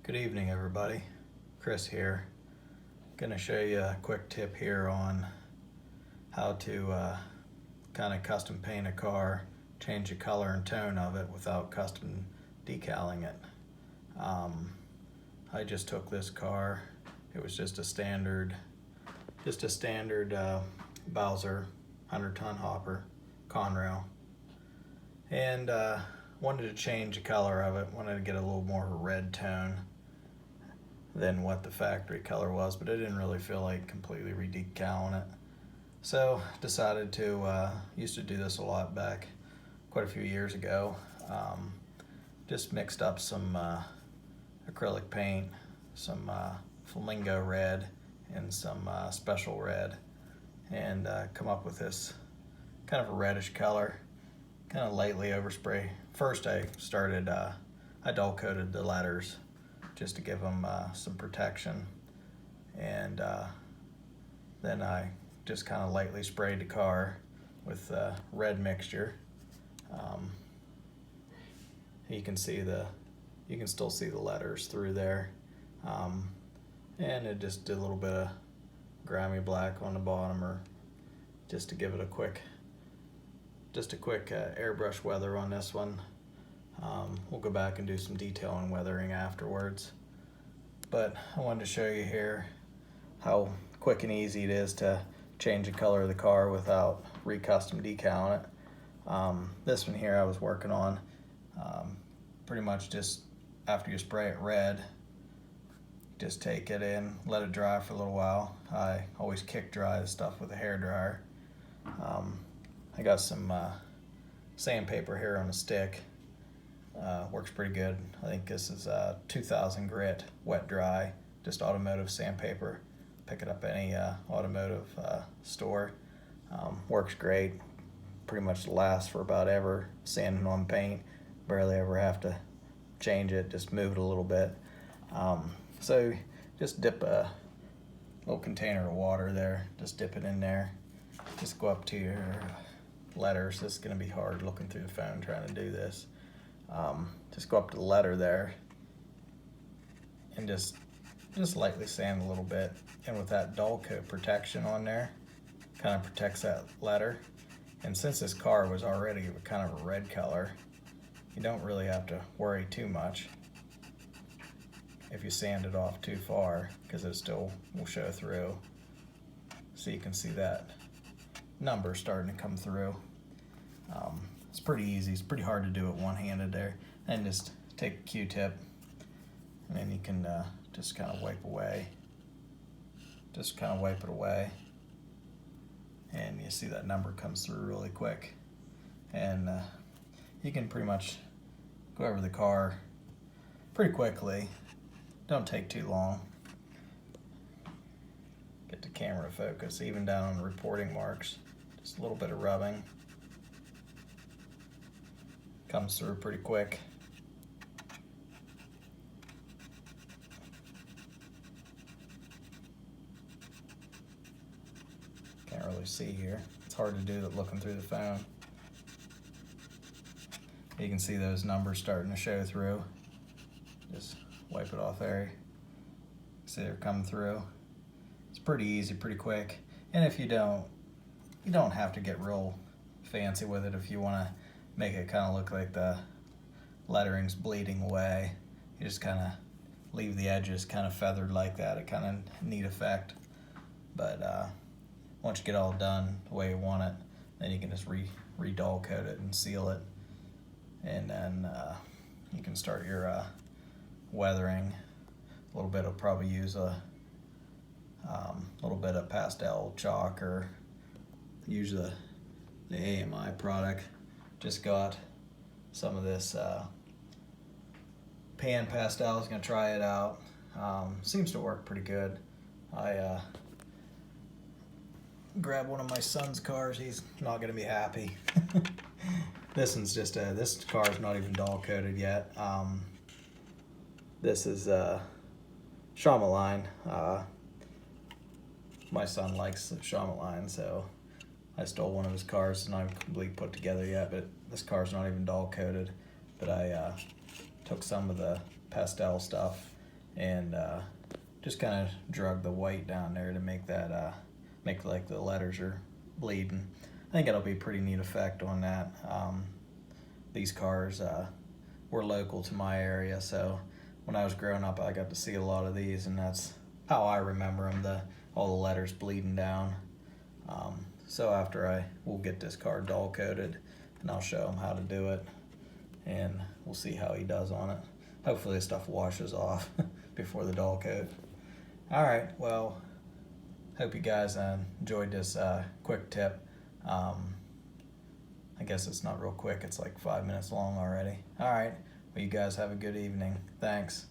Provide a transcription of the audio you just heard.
Good evening, everybody. Chris here. Gonna show you a quick tip here on how to kind of custom paint a car, change the color and tone of it without custom decaling it. I just took this car. It was just a standard Bowser 100-ton hopper, Conrail, and wanted to change the color of it. Wanted to get a little more of a red tone than what the factory color was, but I didn't really feel like completely redecaling it. So decided to, used to do this a lot back quite a few years ago. Just mixed up some acrylic paint, some flamingo red, and some special red, and come up with this kind of a reddish color, kind of lightly overspray. First I started, I dull coated the letters just to give them some protection, and then I just kind of lightly sprayed the car with red mixture. You can still see the letters through there, and it just did a little bit of grimy black on the bottom, or just to give it a quick airbrush weather on this one. We'll go back and do some detail and weathering afterwards, but I wanted to show you here how quick and easy it is to change the color of the car without recustom decaling it. This one here I was working on, pretty much just after you spray it red, just take it in, let it dry for a little while. I always kick dry the stuff with a hair dryer. I got some sandpaper here on a stick. Works pretty good. I think this is 2000 grit wet dry, just automotive sandpaper. Pick it up any automotive store. Works great. Pretty much lasts for about ever sanding on paint. Barely ever have to change it, just move it a little bit. So just dip a little container of water there, just dip it in there. Just go up to your letters. This is going to be hard looking through the phone trying to do this. Just go up to the letter there and just lightly sand a little bit, and with that dull coat protection on there, kind of protects that letter. And since this car was already kind of a red color, you don't really have to worry too much if you sand it off too far, because it still will show through. So you can see that number starting to come through. It's pretty easy. It's pretty hard to do it one-handed there. And just take a Q-tip, and then you can just kind of wipe away. Just kind of wipe it away, and you see that number comes through really quick. And you can pretty much go over the car pretty quickly. Don't take too long. Get the camera focus, even down on the reporting marks. Just a little bit of rubbing. Comes through pretty quick. Can't really see here. It's hard to do that looking through the phone. You can see those numbers starting to show through. Just wipe it off there. See they're coming through. It's pretty easy, pretty quick. And if you don't have to get real fancy with it. If you want to make it kind of look like the lettering's bleeding away, you just kind of leave the edges kind of feathered like that. It kind of neat effect. But once you get all done the way you want it, then you can just re-dull coat it and seal it, and then you can start your weathering. A little bit, I'll probably use a little bit of pastel chalk, or use the AMI product. Just got some of this pan pastel. I was gonna try it out. Seems to work pretty good. I grabbed one of my son's cars. He's not gonna be happy. This one's just this car's not even dull coated yet. This is Shamaline. My son likes Shamaline, so I stole one of his cars. It's not completely put together yet, but this car's not even dull coated. But I took some of the pastel stuff and just kind of drug the white down there to make that make like the letters are bleeding. I think it'll be a pretty neat effect on that. These cars were local to my area, so when I was growing up I got to see a lot of these, and that's how I remember them, all the letters bleeding down. So after we'll get this car dull coated, and I'll show him how to do it, and we'll see how he does on it. Hopefully this stuff washes off before the dull coat. Alright, well, hope you guys enjoyed this quick tip. I guess it's not real quick, it's like 5 minutes long already. Alright, well, you guys have a good evening. Thanks.